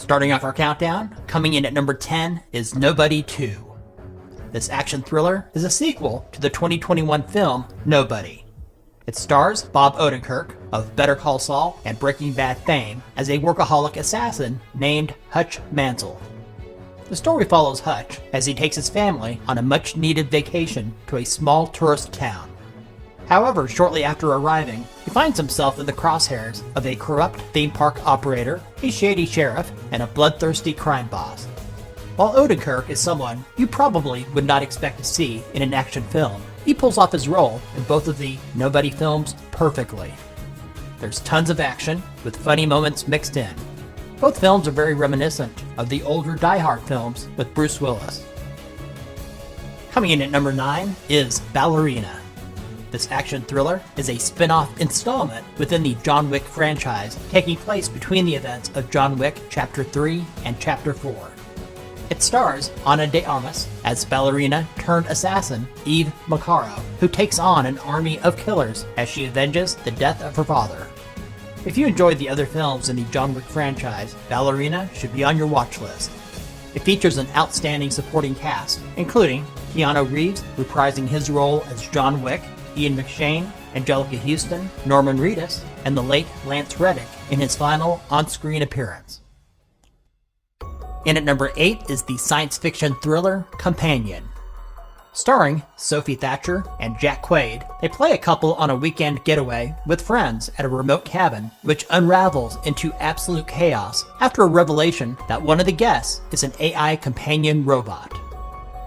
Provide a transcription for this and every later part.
Starting off our countdown, coming in at number 10 is Nobody 2. This action thriller is a sequel to the 2021 film Nobody. It stars Bob Odenkirk of Better Call Saul and Breaking Bad fame as a workaholic assassin named Hutch Mansell. The story follows Hutch as he takes his family on a much-needed vacation to a small tourist town. However, shortly after arriving, he finds himself in the crosshairs of a corrupt theme park operator, a shady sheriff, and a bloodthirsty crime boss. While Odenkirk is someone you probably would not expect to see in an action film, he pulls off his role in both of the Nobody films perfectly. There's tons of action, with funny moments mixed in. Both films are very reminiscent of the older Die Hard films with Bruce Willis. Coming in at number 9 is Ballerina. This action thriller is a spin-off installment within the John Wick franchise, taking place between the events of John Wick Chapter 3 and Chapter 4. It stars Ana de Armas as ballerina-turned-assassin Eve Macaro, who takes on an army of killers as she avenges the death of her father. If you enjoyed the other films in the John Wick franchise, Ballerina should be on your watch list. It features an outstanding supporting cast, including Keanu Reeves reprising his role as John Wick, Ian McShane, Angelica Houston, Norman Reedus, and the late Lance Reddick in his final on-screen appearance. In at number 8 is the science fiction thriller Companion. Starring Sophie Thatcher and Jack Quaid, they play a couple on a weekend getaway with friends at a remote cabin, which unravels into absolute chaos after a revelation that one of the guests is an AI companion robot.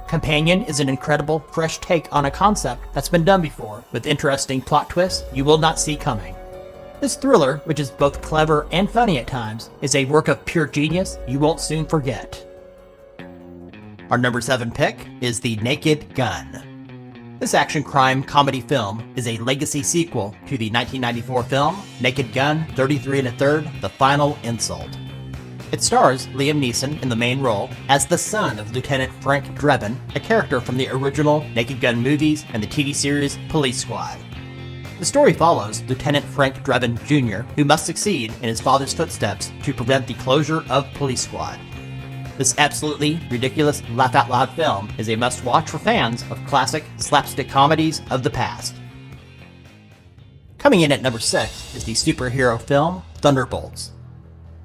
Companion is an incredible, fresh take on a concept that's been done before, with interesting plot twists you will not see coming. This thriller, which is both clever and funny at times, is a work of pure genius you won't soon forget. Our number 7 pick is The Naked Gun. This action crime comedy film is a legacy sequel to the 1994 film Naked Gun 33 1/3 The Final Insult. It stars Liam Neeson in the main role as the son of Lieutenant Frank Drebin, a character from the original Naked Gun movies and the TV series Police Squad. The story follows Lieutenant Frank Drebin Jr., who must succeed in his father's footsteps to prevent the closure of Police Squad. This absolutely ridiculous laugh-out-loud film is a must-watch for fans of classic slapstick comedies of the past. Coming in at number 6 is the superhero film Thunderbolts.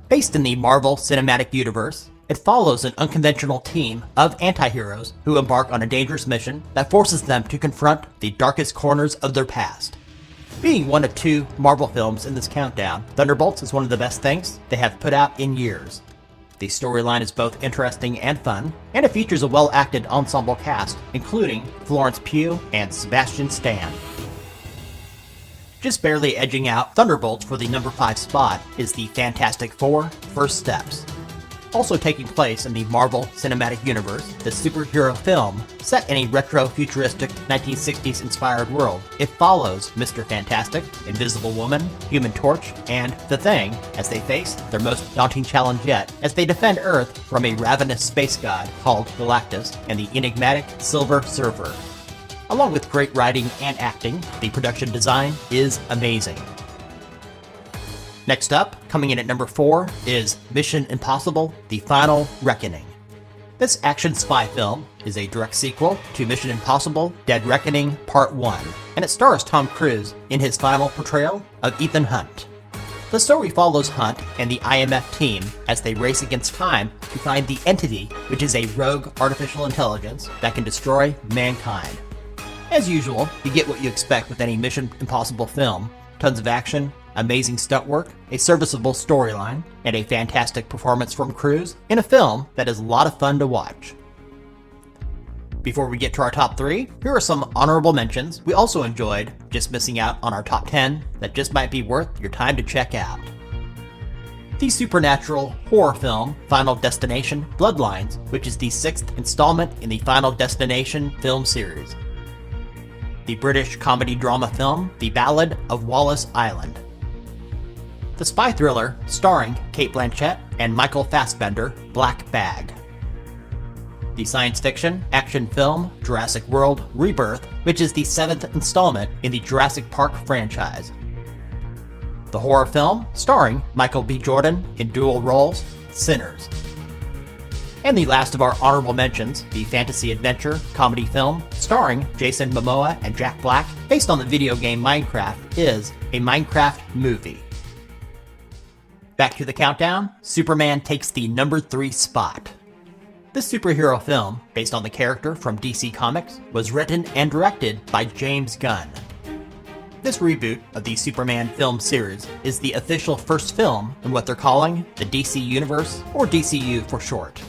Based in the Marvel Cinematic Universe, it follows an unconventional team of anti-heroes who embark on a dangerous mission that forces them to confront the darkest corners of their past. Being one of 2 Marvel films in this countdown, Thunderbolts is one of the best things they have put out in years. The storyline is both interesting and fun, and it features a well-acted ensemble cast, including Florence Pugh and Sebastian Stan. Just barely edging out Thunderbolts for the number 5 spot is the Fantastic Four: First Steps. Also taking place in the Marvel Cinematic Universe, the superhero film, set in a retro-futuristic 1960s-inspired world, it follows Mr. Fantastic, Invisible Woman, Human Torch, and The Thing as they face their most daunting challenge yet as they defend Earth from a ravenous space god called Galactus and the enigmatic Silver Surfer. Along with great writing and acting, the production design is amazing. Next up, coming in at number 4, is Mission Impossible: The Final Reckoning. This action spy film is a direct sequel to Mission Impossible: Dead Reckoning Part 1, and it stars Tom Cruise in his final portrayal of Ethan Hunt. The story follows Hunt and the IMF team as they race against time to find the Entity, which is a rogue artificial intelligence that can destroy mankind. As usual, you get what you expect with any Mission Impossible film: tons of action, amazing stunt work, a serviceable storyline, and a fantastic performance from Cruise in a film that is a lot of fun to watch. Before we get to our top 3, here are some honorable mentions we also enjoyed, just missing out on our top 10, that just might be worth your time to check out. The supernatural horror film Final Destination: Bloodlines, which is the 6th installment in the Final Destination film series. The British comedy drama film The Ballad of Wallace Island. The spy thriller starring Cate Blanchett and Michael Fassbender, Black Bag. The science fiction action film Jurassic World: Rebirth, which is the 7th installment in the Jurassic Park franchise. The horror film starring Michael B. Jordan in dual roles Sinners. And the last of our honorable mentions, the fantasy adventure comedy film starring Jason Momoa and Jack Black, based on the video game Minecraft, is a Minecraft movie. Back to the countdown, Superman takes the number 3 spot. This superhero film, based on the character from DC Comics, was written and directed by James Gunn. This reboot of the Superman film series is the official first film in what they're calling the DC Universe, or DCU for short.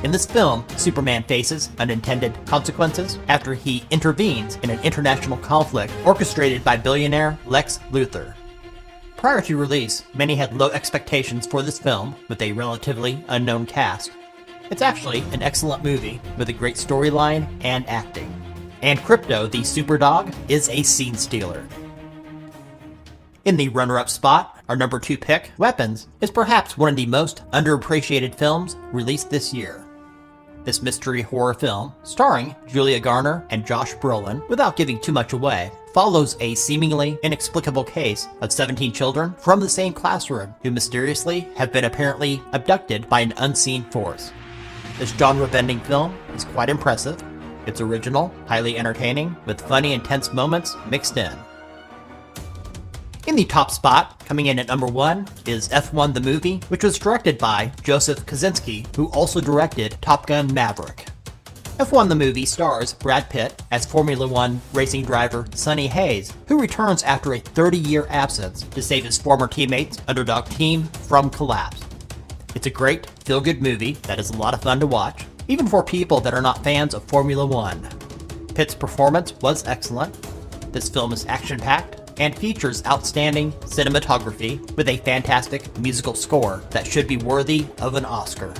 In this film, Superman faces unintended consequences after he intervenes in an international conflict orchestrated by billionaire Lex Luthor. Prior to release, many had low expectations for this film with a relatively unknown cast. It's actually an excellent movie with a great storyline and acting. And Krypto, the Superdog, is a scene stealer. In the runner-up spot, our number 2 pick, Weapons, is perhaps one of the most underappreciated films released this year. This mystery horror film, starring Julia Garner and Josh Brolin, without giving too much away, follows a seemingly inexplicable case of 17 children from the same classroom who mysteriously have been apparently abducted by an unseen force. This genre-bending film is quite impressive. It's original, highly entertaining, with funny, intense moments mixed in. In the top spot, coming in at number 1, is F1 the Movie, which was directed by Joseph Kosinski, who also directed Top Gun Maverick. F1 the Movie stars Brad Pitt as Formula One racing driver Sonny Hayes, who returns after a 30-year absence to save his former teammates' underdog team from collapse. It's a great, feel-good movie that is a lot of fun to watch, even for people that are not fans of Formula One. Pitt's performance was excellent. This film is action-packed and features outstanding cinematography with a fantastic musical score that should be worthy of an Oscar.